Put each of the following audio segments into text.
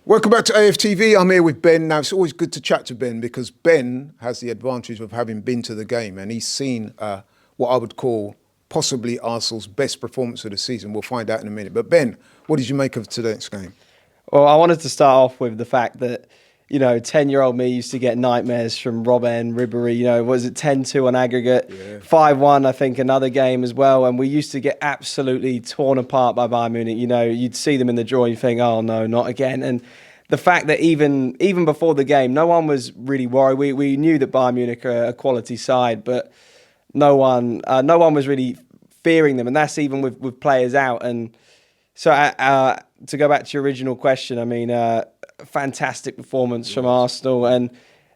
Welcome back to AFTV. I'm here with Ben. Now, it's always good to chat to Ben because Ben has the advantage of having been to the game and he's seen what I would call possibly Arsenal's best performance of the season. We'll find out in a minute. But Ben, what did you make of today's game? Well, I wanted to start off with the fact that, 10-year-old me used to get nightmares from Robben, Ribéry, was it 10-2 on aggregate? Yeah. 5-1, I think, another game as well. And we used to get absolutely torn apart by Bayern Munich. You'd see them in the draw and you think, oh, no, not again. And the fact that even before the game, no one was really worried. We knew that Bayern Munich are a quality side, but no one was really fearing them. And that's even with players out. And so to go back to your original question, fantastic performance from Arsenal, and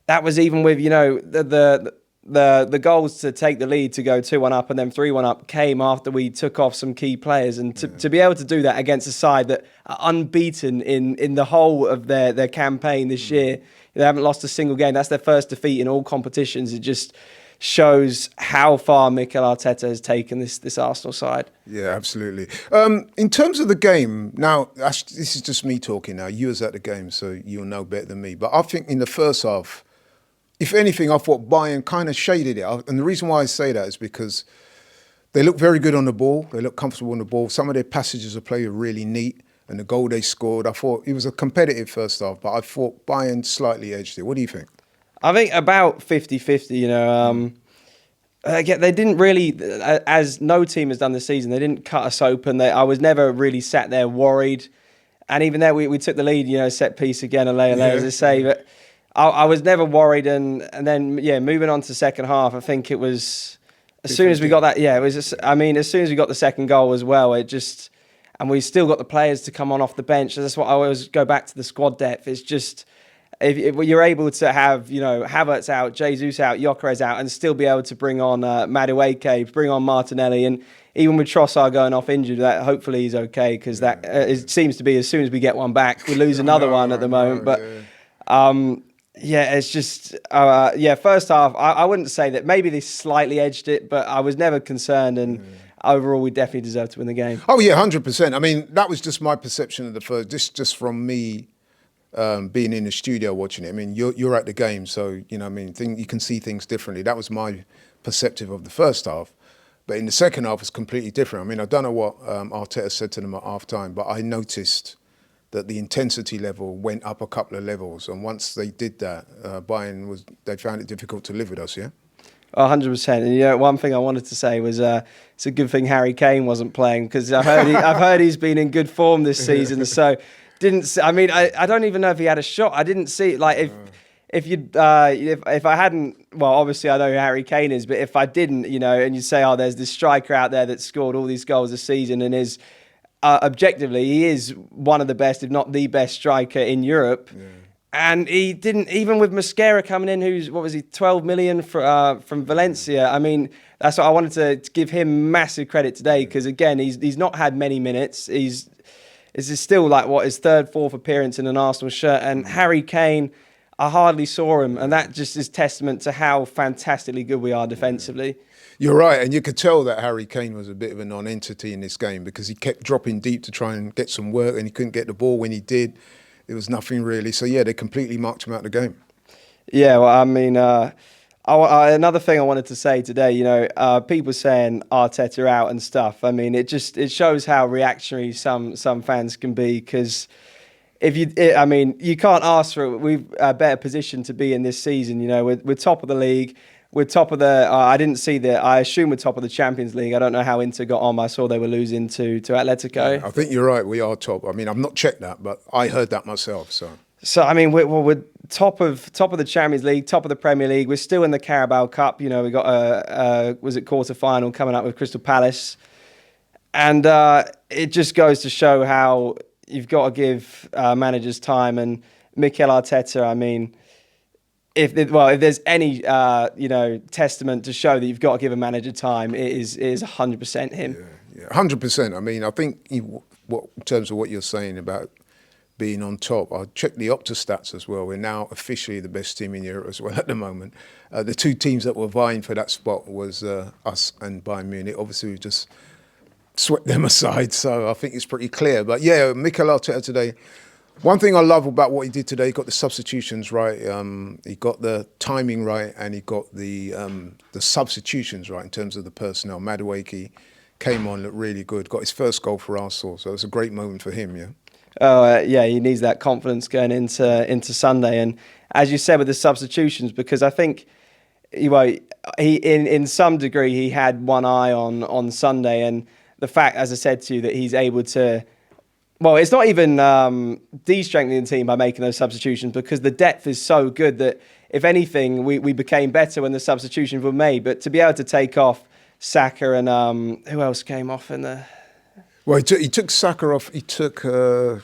that was even with the goals to take the lead to go 2-1 up and then 3-1 up came after we took off some key players, and to be able to do that against a side that are unbeaten in the whole of their campaign this year, they haven't lost a single game. That's their first defeat in all competitions. It just shows how far Mikel Arteta has taken this Arsenal side. Yeah, absolutely. In terms of the game, now, this is just me talking now. You was at the game, so you'll know better than me. But I think in the first half, if anything, I thought Bayern kind of shaded it. And the reason why I say that is because they look very good on the ball. They look comfortable on the ball. Some of their passages of play are really neat. And the goal they scored, I thought it was a competitive first half, but I thought Bayern slightly edged it. What do you think? I think about 50-50, Again, they didn't really, as no team has done this season, they didn't cut us open. I was never really sat there worried. And even there, we took the lead, set piece again, and as I say. But I was never worried. And then, moving on to the second half, I think it was, as soon as we got that, as soon as we got the second goal as well, and we still got the players to come on off the bench. That's what I always go back to the squad depth. It's just, if you're able to have, Havertz out, Jesus out, Gyökeres out, and still be able to bring on Madueke, bring on Martinelli, and even with Trossard going off injured, that hopefully he's okay, because that it seems to be as soon as we get one back, we lose another one at the moment. But it's just first half, I wouldn't say that maybe they slightly edged it, but I was never concerned, and overall we definitely deserved to win the game. Oh yeah, 100%. That was just my perception of the first, just from me. Being in the studio watching it, you're at the game, so you can see things differently. That was my perspective of the first half, but in the second half, it's completely different. I don't know what Arteta said to them at half time, but I noticed that the intensity level went up a couple of levels, and once they did that, Bayern they found it difficult to live with us. Yeah. 100%. And one thing I wanted to say was it's a good thing Harry Kane wasn't playing, because I've heard he's been in good form this season. So. I don't even know if he had a shot. I didn't see it. Like if I hadn't, well, obviously I know who Harry Kane is, but if I didn't, and you say, oh, there's this striker out there that scored all these goals this season and is objectively, he is one of the best, if not the best striker in Europe. Yeah. And he didn't, even with Mosquera coming in, who's, 12 million from Valencia. That's what I wanted to give him massive credit today, because again, he's not had many minutes. This is still his third, fourth appearance in an Arsenal shirt. And Harry Kane, I hardly saw him. And that just is testament to how fantastically good we are defensively. You're right. And you could tell that Harry Kane was a bit of a non-entity in this game, because he kept dropping deep to try and get some work, and he couldn't get the ball. When he did, there was nothing really. So, they completely marked him out of the game. Yeah, well, another thing I wanted to say today, people saying Arteta out and stuff. It shows how reactionary some fans can be, because you can't ask for a better position to be in this season. We're top of the league. We're top of the. I assume we're top of the Champions League. I don't know how Inter got on. I saw they were losing to Atletico. I think you're right. We are top. I've not checked that, but I heard that myself. So we're top of the Champions League, top of the Premier League. We're still in the Carabao Cup. We got a quarter final coming up with Crystal Palace, and it just goes to show how you've got to give managers time. And Mikel Arteta, if there's any testament to show that you've got to give a manager time, it is 100% him. Yeah, 100%. I think in terms of what you're saying about being on top, I checked the Opta stats as well. We're now officially the best team in Europe as well at the moment. The two teams that were vying for that spot was us and Bayern Munich. Obviously, we've just swept them aside, so I think it's pretty clear. But Mikel Arteta today One thing I love about what he did today, he got the substitutions right. He got the timing right, and he got the substitutions right in terms of the personnel. Madueke came on, looked really good. Got his first goal for Arsenal, so it's a great moment for him. Yeah. Oh, yeah, he needs that confidence going into Sunday, and as you said with the substitutions, because I think he in some degree he had one eye on Sunday, and the fact, as I said to you, that he's able to. Well, it's not even de-strengthening the team by making those substitutions, because the depth is so good that, if anything, we became better when the substitutions were made. But to be able to take off Saka and who else came off in the... Well, he took Saka off. He took Saka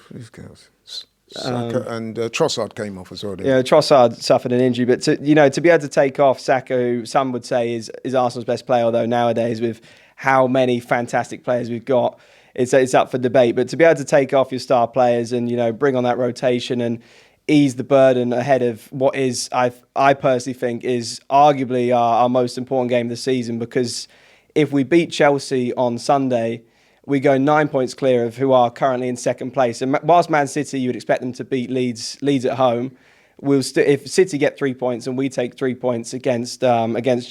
and Trossard came off as well. Yeah, Trossard suffered an injury, but to be able to take off Saka, who some would say is Arsenal's best player, although nowadays with how many fantastic players we've got, it's up for debate. But to be able to take off your star players and bring on that rotation and ease the burden ahead of what is, I personally think, is arguably our most important game of the season, because if we beat Chelsea on Sunday, we go 9 points clear of who are currently in second place. And whilst Man City, you would expect them to beat Leeds at home, if City get 3 points and we take 3 points against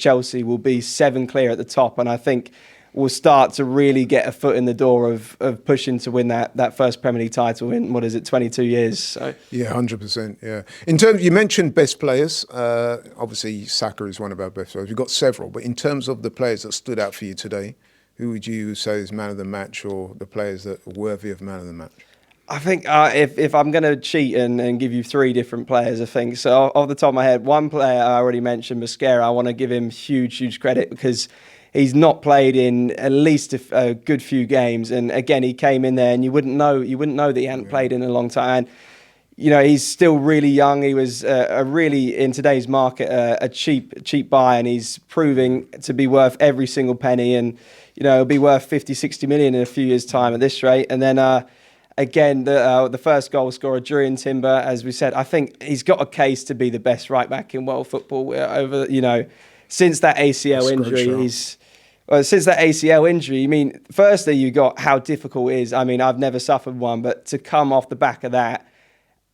Chelsea, we'll be 7 clear at the top. And I think we'll start to really get a foot in the door of pushing to win that first Premier League title in, 22 years. So. Yeah, 100%. Yeah. In terms, you mentioned best players. Obviously, Saka is one of our best players. We've got several, but in terms of the players that stood out for you today, who would you say is man of the match, or the players that are worthy of man of the match? I think if I'm going to cheat and give you 3 different players, I think. So off the top of my head, one player I already mentioned, Mosquera. I want to give him huge credit, because he's not played in at least a good few games. And again, he came in there and you wouldn't know that he hadn't played in a long time. And, he's still really young. He was a really, in today's market, a cheap buy, and he's proving to be worth every single penny. And, he'll be worth 50, 60 million in a few years' time at this rate. And then, again, the first goal scorer, Jurrien Timber, as we said, I think he's got a case to be the best right back in world football. Since that ACL injury, since that ACL injury, I mean, firstly, you got how difficult it is. I mean, I've never suffered one, but to come off the back of that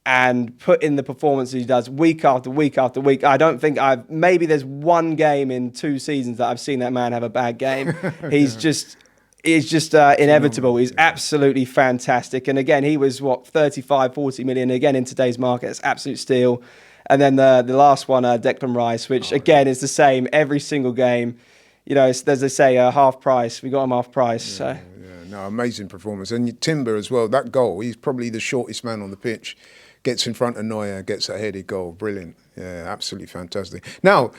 and put in the performances he does week after week after week, I don't think maybe there's one game in 2 seasons that I've seen that man have a bad game. He's just inevitable. He's absolutely fantastic. And again, he was 35, 40 million. Again, in today's market, it's absolute steal. And then the last one, Declan Rice, which again is the same every single game. As they say, half price. We got him half price. Yeah, no, amazing performance. And Timber as well, that goal, he's probably the shortest man on the pitch. Gets in front of Neuer, gets a headed goal. Brilliant. Yeah, absolutely fantastic. Now,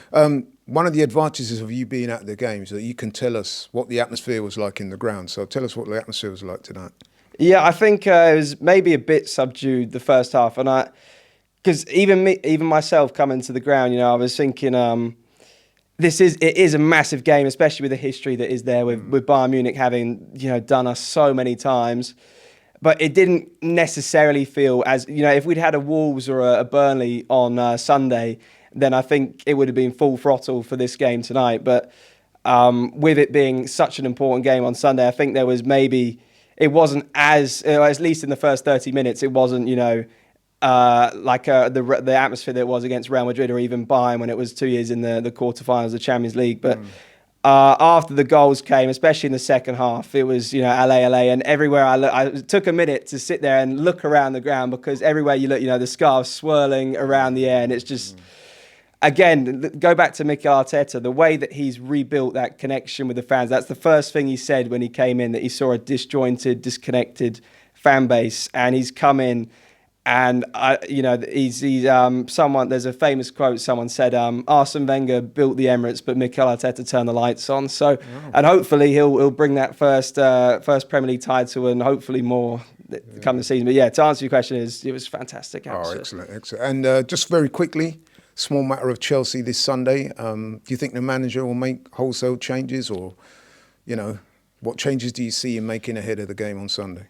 one of the advantages of you being at the game is that you can tell us what the atmosphere was like in the ground. So tell us what the atmosphere was like tonight. Yeah, I think it was maybe a bit subdued the first half. And because even myself coming to the ground, I was thinking... It is a massive game, especially with the history that is there with Bayern Munich having done us so many times. But it didn't necessarily feel as if we'd had a Wolves or a Burnley on Sunday, then I think it would have been full throttle for this game tonight. But with it being such an important game on Sunday, I think there was it wasn't at least in the first 30 minutes, it wasn't the atmosphere that it was against Real Madrid or even Bayern when it was 2 years in the quarterfinals of the Champions League. But after the goals came, especially in the second half, it was LA, and everywhere I looked, I took a minute to sit there and look around the ground, because everywhere you look, the scarves swirling around the air, and it's just. Again, go back to Mikel Arteta, the way that he's rebuilt that connection with the fans. That's the first thing he said when he came in, that he saw a disjointed, disconnected fan base, and he's come in. And he's someone. There's a famous quote. Someone said, "Arsene Wenger built the Emirates, but Mikel Arteta turned the lights on." So, and hopefully he'll bring that first Premier League title, and hopefully more come the season. But yeah, to answer your question, it was fantastic. Oh, excellent. And just very quickly, small matter of Chelsea this Sunday. Do you think the manager will make wholesale changes, or what changes do you see him making ahead of the game on Sunday?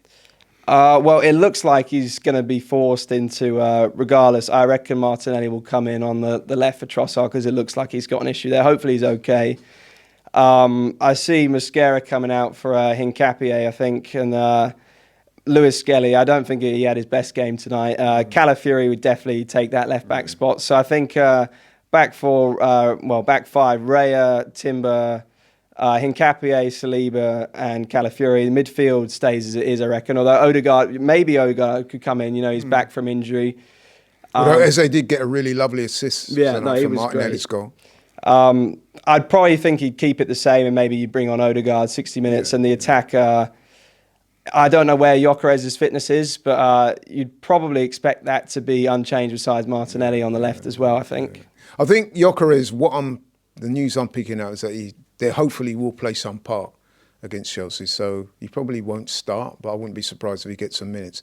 Well, it looks like he's going to be forced into, regardless, I reckon Martinelli will come in on the left for Trossard, because it looks like he's got an issue there. Hopefully he's okay. I see Mosquera coming out for Hincapié, I think, and Lewis Skelly, I don't think he had his best game tonight. Calafiori would definitely take that left-back spot. So I think back five, Raya, Timber, Hincapié, Saliba and Calafiori. The midfield stays as it is, I reckon. Although Odegaard could come in. He's back from injury. Although Eze did get a really lovely assist from Martinelli's goal. I'd probably think he'd keep it the same and maybe you bring on Odegaard 60 minutes and the attack. I don't know where Gyökeres's fitness is, but you'd probably expect that to be unchanged besides Martinelli on the left as well, I think. I think Gyökeres, the news I'm picking out is that they hopefully will play some part against Chelsea. So he probably won't start, but I wouldn't be surprised if he gets some minutes.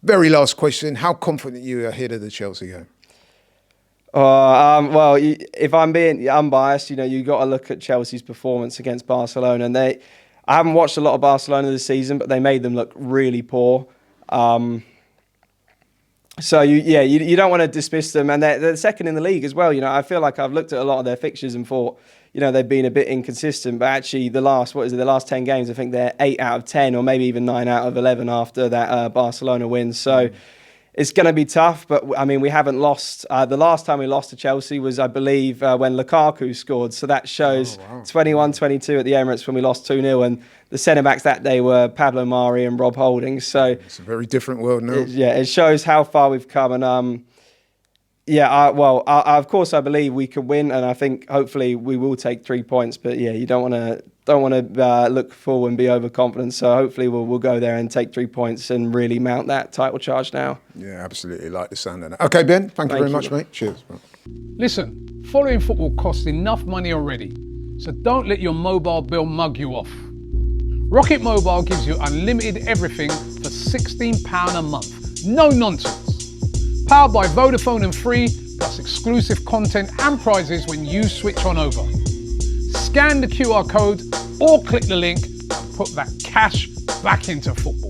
Very last question. How confident are you ahead of the Chelsea game? Well, if I'm being unbiased, you got to look at Chelsea's performance against Barcelona. And I haven't watched a lot of Barcelona this season, but they made them look really poor. So you don't want to dismiss them, and they're second in the league as well. I feel like I've looked at a lot of their fixtures and thought, they've been a bit inconsistent. But actually, the last 10 games, I think they're 8 out of 10, or maybe even 9 out of 11 after that Barcelona win. So it's going to be tough. But I mean, we haven't lost. The last time we lost to Chelsea was, I believe, when Lukaku scored. So that shows 21-22 at the Emirates when we lost 2-0, and the centre-backs that day were Pablo Mari and Rob Holding. So it's a very different world now. It shows how far we've come. And of course, I believe we can win, and I think hopefully we will take 3 points. But you don't want to look full and be overconfident. So hopefully we'll go there and take 3 points and really mount that title charge now. Yeah, absolutely. Like the sound of that. Okay, Ben. Thank you very much, mate. Cheers. Listen, following football costs enough money already, so don't let your mobile bill mug you off. Rocket Mobile gives you unlimited everything for £16 a month. No nonsense. Powered by Vodafone and Free, plus exclusive content and prizes when you switch on over. Scan the QR code or click the link and put that cash back into football.